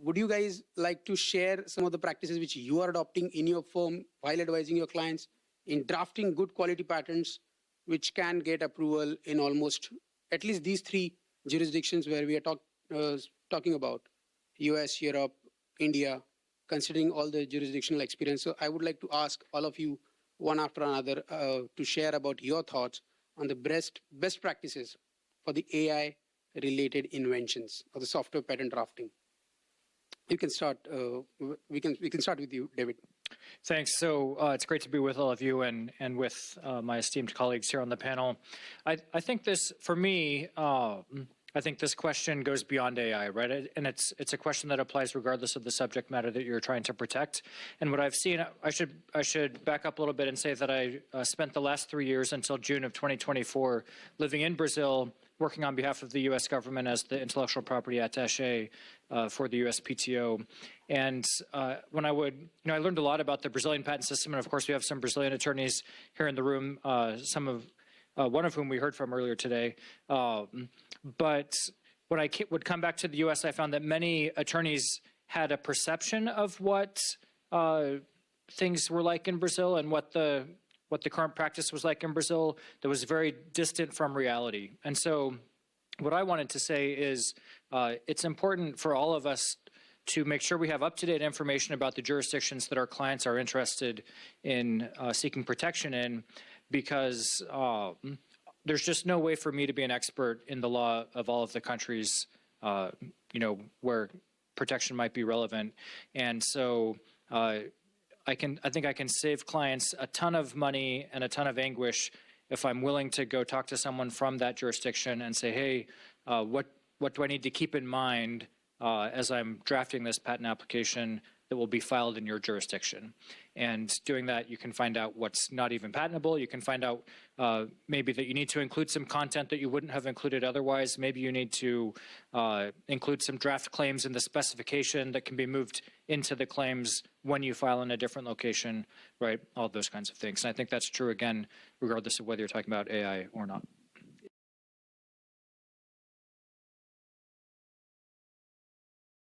would you guys like to share some of the practices which you are adopting in your firm while advising your clients in drafting good quality patents which can get approval in almost at least these three jurisdictions where we are talking about: US, Europe, India, considering all the jurisdictional experience? So I would like to ask all of you, one after another, to share about your thoughts on the best practices for the AI-related inventions or the software patent drafting. You can start. We can start with you, David. Thanks. So it's great to be with all of you and with my esteemed colleagues here on the panel. I think this, for me, I think this question goes beyond AI, right? And it's a question that applies regardless of the subject matter that you're trying to protect. And what I've seen, I should back up a little bit and say that I spent the last 3 years until June of 2024 living in Brazil, working on behalf of the U.S. government as the intellectual property attaché for the USPTO. And when I learned a lot about the Brazilian patent system, and of course we have some Brazilian attorneys here in the room, one of whom we heard from earlier today. But when I would come back to the U.S., I found that many attorneys had a perception of what things were like in Brazil and what the current practice was like in Brazil that was very distant from reality. And so what I wanted to say is it's important for all of us to make sure we have up-to-date information about the jurisdictions that our clients are interested in seeking protection in, because there's just no way for me to be an expert in the law of all of the countries, where protection might be relevant. And so I think I can save clients a ton of money and a ton of anguish if I'm willing to go talk to someone from that jurisdiction and say, hey, what do I need to keep in mind as I'm drafting this patent application that will be filed in your jurisdiction? And doing that, you can find out what's not even patentable. You can find out maybe that you need to include some content that you wouldn't have included otherwise. Maybe you need to include some draft claims in the specification that can be moved into the claims when you file in a different location, right? All those kinds of things. And I think that's true, again, regardless of whether you're talking about AI or not.